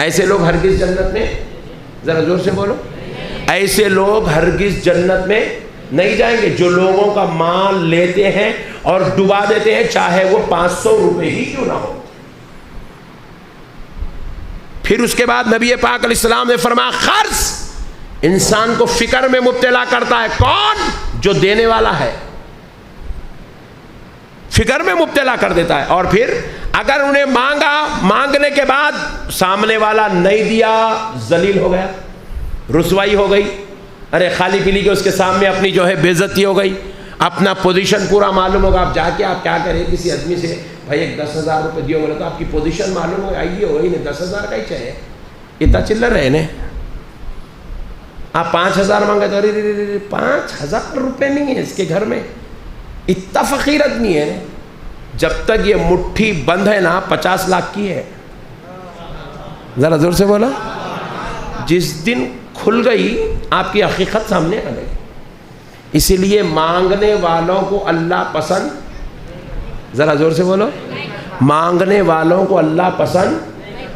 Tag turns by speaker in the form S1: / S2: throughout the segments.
S1: ایسے لوگ ہرگز جنت میں، ذرا زور سے بولو، ایسے لوگ ہرگز جنت میں نہیں جائیں گے جو لوگوں کا مال لیتے ہیں اور ڈبا دیتے ہیں، چاہے وہ 500 روپے ہی کیوں نہ ہو۔ پھر اس کے بعد نبی پاک علیہ السلام نے فرمایا قرض انسان کو فکر میں مبتلا کرتا ہے، کون؟ جو دینے والا ہے، فکر میں مبتلا کر دیتا ہے۔ اور پھر اگر انہیں مانگا، مانگنے کے بعد سامنے والا نہیں دیا، ذلیل ہو گیا، رسوائی ہو گئی، ارے خالی پیلی کے اس کے سامنے اپنی جو ہے بے عزتی ہو گئی، اپنا پوزیشن پورا معلوم ہوگا۔ آپ جا کے آپ کیا کریں کسی آدمی سے، بھائی ایک 10,000 روپے دیو، بولے تو آپ کی پوزیشن معلوم ہوگا، آئیے ہوگا ہی نہیں، 10,000 کا ہی چاہیے، اتنا چلر رہے نا۔ آپ 5,000 مانگے تو ارے 5,000 روپے نہیں ہے اس کے گھر میں، اتنا فقیر آدمی ہے، جب تک یہ مٹھی بند ہے نا 50 لاکھ کی ہے، ذرا زور سے بولا۔ جس دن کھل گئی آپ کی حقیقت سامنے آ گئی۔ اسی لیے مانگنے والوں کو اللہ پسند، ذرا زور سے بولو، مانگنے والوں کو اللہ پسند۔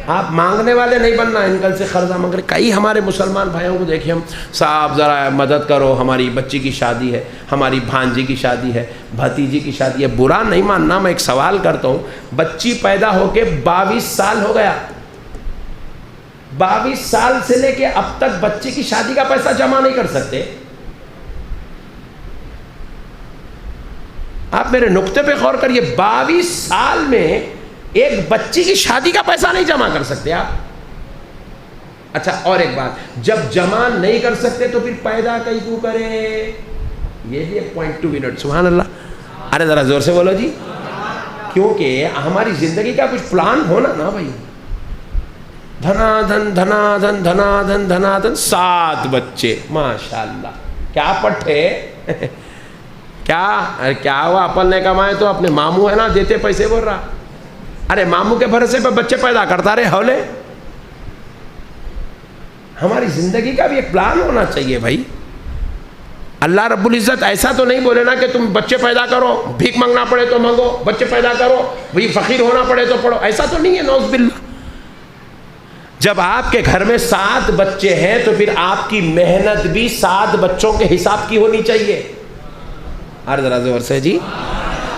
S1: آپ مانگنے والے نہیں بننا، انکل سے قرضہ مانگ رہے۔ کئی ہمارے مسلمان بھائیوں کو دیکھیں ہم، صاحب ذرا مدد کرو، ہماری بچی کی شادی ہے، ہماری بھانجی کی شادی ہے، بھتیجی کی شادی ہے۔ برا نہیں ماننا، میں ایک سوال کرتا ہوں، بچی پیدا ہو کے 22 سال ہو گیا، 22 سال سے لے کے اب تک بچے کی شادی کا پیسہ جمع نہیں کر سکتے؟ آپ میرے نقطے پہ غور کریے، 22 سال میں ایک بچی کی شادی کا پیسہ نہیں جمع کر سکتے آپ۔ اچھا اور ایک بات، جب جمع نہیں کر سکتے تو پھر پیدا کیوں کرے؟ یہ بھی ایک پوائنٹ ٹو منٹ، سبحان اللہ، ارے ذرا زور سے بولو جی۔ کیونکہ ہماری زندگی کا کچھ پلان ہونا نا بھائی، دھنا دھن دھنا دھن دھنا دھن دھنا دھن، 7 بچے، ماشاءاللہ، کیا پٹھے کیا ہوا، اپن نے کمائے تو اپنے ماموں ہے نا دیتے پیسے، بول رہا، ارے ماموں کے بھروسے پہ بچے پیدا کرتا رہے ہولے۔ ہماری زندگی کا بھی ایک پلان ہونا چاہیے بھائی۔ اللہ رب العزت ایسا تو نہیں بولے نا کہ تم بچے پیدا کرو، بھیک مانگنا پڑے تو مانگو، بچے پیدا کرو بھائی، فقیر ہونا پڑے تو پڑھو، ایسا تو نہیں ہے، نعوذ باللہ۔ جب آپ کے گھر میں 7 بچے ہیں تو پھر آپ کی محنت بھی 7 بچوں کے حساب کی ہونی چاہیے۔ ہر ذرا زور سے جی،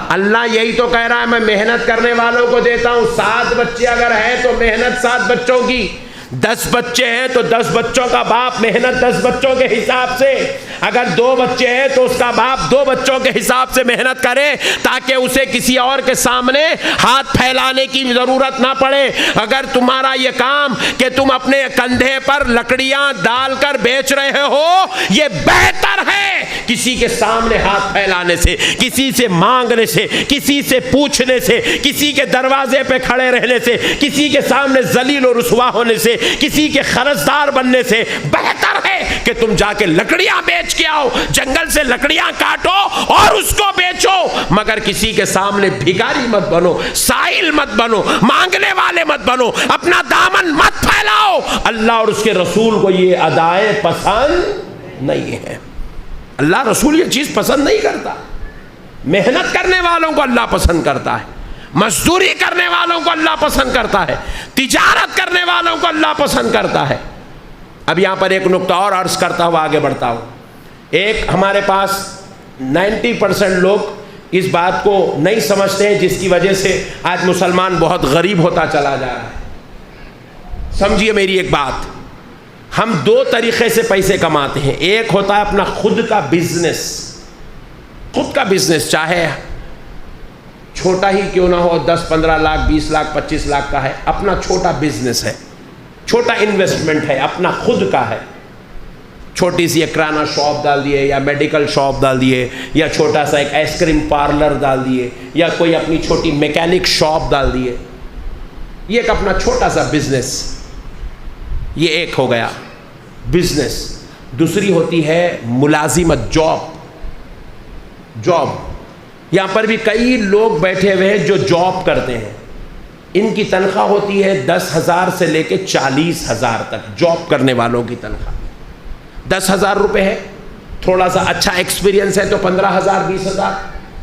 S1: اللہ یہی تو کہہ رہا ہے، میں محنت کرنے والوں کو دیتا ہوں۔ 7 بچے اگر ہیں تو محنت 7 بچوں کی، 10 بچے ہیں تو 10 بچوں کا باپ محنت 10 بچوں کے حساب سے، اگر 2 بچے ہیں تو اس کا باپ 2 بچوں کے حساب سے محنت کرے، تاکہ اسے کسی اور کے سامنے ہاتھ پھیلانے کی ضرورت نہ پڑے۔ اگر تمہارا یہ کام کہ تم اپنے کندھے پر لکڑیاں ڈال کر بیچ رہے ہو، یہ بہتر ہے کسی کے سامنے ہاتھ پھیلانے سے، کسی سے مانگنے سے، کسی سے پوچھنے سے، کسی کے دروازے پہ کھڑے رہنے سے، کسی کے سامنے ذلیل و رسوا ہونے سے، کسی کے قرضدار بننے سے۔ بہتر ہے کہ تم جا کے لکڑیاں بیچ کے آؤ، جنگل سے لکڑیاں کاٹو اور اس کو بیچو، مگر کسی کے سامنے بھکاری مت بنو، سائل مت بنو، مانگنے والے مت بنو، اپنا دامن مت پھیلاؤ۔ اللہ اور اس کے رسول کو یہ ادائیں پسند نہیں ہے، اللہ رسول یہ چیز پسند نہیں کرتا۔ محنت کرنے والوں کو اللہ پسند کرتا ہے، مزدوری کرنے والوں کو اللہ پسند کرتا ہے، تجارت کرنے والوں کو اللہ پسند کرتا ہے۔ اب یہاں پر ایک نقطہ اور عرض کرتا ہوا آگے بڑھتا ہوں۔ ایک ہمارے پاس 90% لوگ اس بات کو نہیں سمجھتے ہیں، جس کی وجہ سے آج مسلمان بہت غریب ہوتا چلا جا رہا ہے۔ سمجھیے میری ایک بات، ہم 2 طریقے سے پیسے کماتے ہیں۔ ایک ہوتا ہے اپنا خود کا بزنس، خود کا بزنس، چاہے چھوٹا ہی کیوں نہ ہو، 10-15 لاکھ 20 لاکھ 25 لاکھ کا ہے، اپنا چھوٹا بزنس ہے، چھوٹا انویسٹمنٹ ہے، اپنا خود کا ہے۔ چھوٹی سی ایک کرانہ شاپ ڈال دیے، یا میڈیکل شاپ ڈال دیے، یا چھوٹا سا ایک آئس کریم پارلر ڈال دیے، یا کوئی اپنی چھوٹی میکینک شاپ ڈال دیے، یہ ایک اپنا چھوٹا سا بزنس، یہ ایک ہو گیا بزنس۔ دوسری ہوتی ہے ملازمت، جاب۔ یہاں پر بھی کئی لوگ بیٹھے ہوئے ہیں جو جاب کرتے ہیں، ان کی تنخواہ ہوتی ہے 10,000 سے لے کے 40,000 تک، جاب کرنے والوں کی تنخواہ 10,000 روپے ہے، تھوڑا سا اچھا ایکسپیرینس ہے تو 15,000 20,000،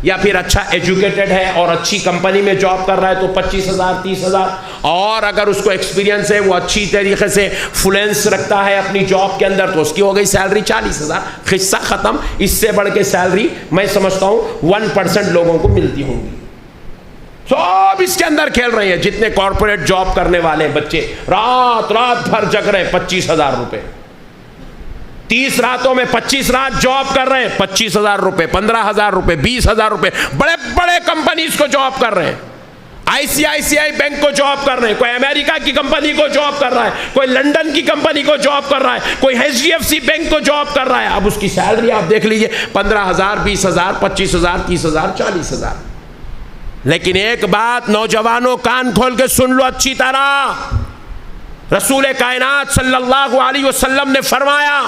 S1: یا پھر اچھا ایجوکیٹڈ ہے اور اچھی کمپنی میں جاب کر رہا ہے تو 25,000 30,000، اور اگر اس کو ایکسپیرینس ہے، وہ اچھی طریقے سے فلوئنس رکھتا ہے اپنی جاب کے اندر، تو اس کی ہو گئی سیلری 40,000، قصہ ختم۔ اس سے بڑھ کے سیلری میں سمجھتا ہوں 1% لوگوں کو ملتی ہوں گی۔ سب اس کے اندر کھیل رہے ہیں، جتنے کارپوریٹ جاب کرنے والے بچے رات رات بھر جگ رہے ہیں، 25,000 روپے، 30 راتوں میں 25 رات جاب کر رہے ہیں، 25,000 روپے، 15,000 روپے، 20,000 روپے، بڑے بڑے کمپنیز کو جاب کر رہے ہیں، ICICI بینک کو جاب کر رہے ہیں، کوئی امریکہ کی کمپنی کو جاب کر رہا ہے، کوئی لندن کی کمپنی کو جاب کر رہا ہے، کوئی HDFC بینک کو جاب کر رہا ہے۔ اب اس کی سیلری آپ دیکھ لیجئے، 15,000 20,000 25,000 30,000 40,000۔ لیکن ایک بات نوجوانوں کان کھول کے سن لو اچھی طرح، رسول کائنات صلی اللہ علیہ وسلم نے فرمایا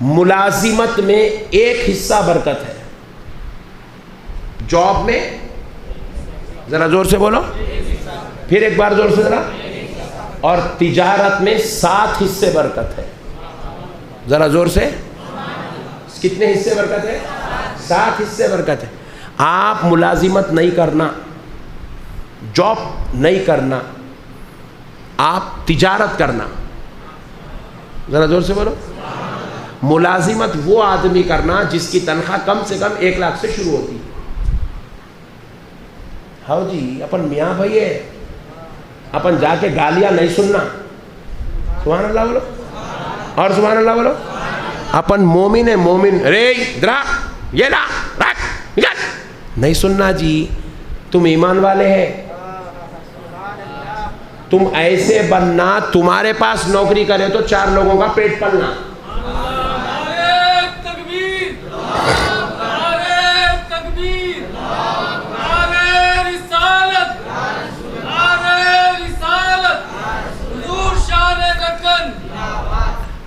S1: ملازمت میں ایک حصہ برکت ہے، جاب میں ذرا زور سے بولو، پھر ایک بار زور سے ذرا، اور تجارت میں 7 حصے برکت ہے، ذرا زور سے، کتنے حصے برکت ہے؟ 7 حصے برکت ہے۔ آپ ملازمت نہیں کرنا، جاب نہیں کرنا، آپ تجارت کرنا، ذرا زور سے بولو۔ ملازمت وہ آدمی کرنا جس کی تنخواہ کم سے کم 1 لاکھ سے شروع ہوتی ہے۔ ہاں جی، اپن میاں بھائی ہے، اپن جا کے گالیاں نہیں سننا، سبحان اللہ بولو، اور سبحان اللہ بولو۔ اپن مومن ہے، مومن، رے درا یہ لا رکھ نہیں سننا جی، تم ایمان والے ہیں، تم ایسے بننا تمہارے پاس نوکری کرے تو 4 لوگوں کا پیٹ پلنا۔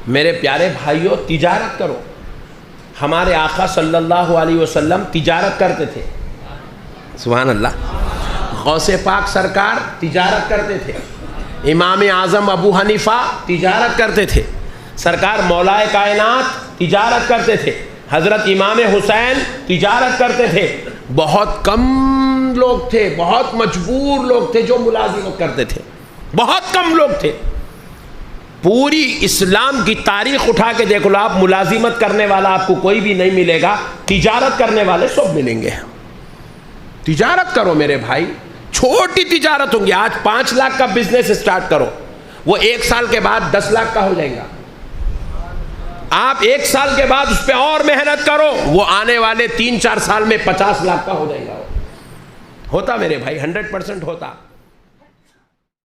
S1: میرے پیارے بھائیوں، تجارت کرو۔ ہمارے آقا صلی اللہ علیہ وسلم تجارت کرتے تھے، سبحان اللہ۔ غوث پاک سرکار تجارت کرتے تھے، امام اعظم ابو حنیفہ تجارت کرتے تھے، سرکار مولا کائنات تجارت کرتے تھے، حضرت امام حسین تجارت کرتے تھے۔ بہت کم لوگ تھے، بہت مجبور لوگ تھے جو ملازمت کرتے تھے، بہت کم لوگ تھے۔ پوری اسلام کی تاریخ اٹھا کے دیکھ لو، آپ ملازمت کرنے والا آپ کو کوئی بھی نہیں ملے گا، تجارت کرنے والے سب ملیں گے۔ تجارت کرو میرے بھائی، چھوٹی تجارت ہوں گی۔ آج 5 لاکھ کا بزنس اسٹارٹ کرو، وہ 1 سال کے بعد 10 لاکھ کا ہو جائے گا۔ آپ 1 سال کے بعد اس پہ اور محنت کرو، وہ آنے والے 3-4 سال میں 50 لاکھ کا ہو جائے گا۔ ہوتا میرے بھائی، 100% ہوتا۔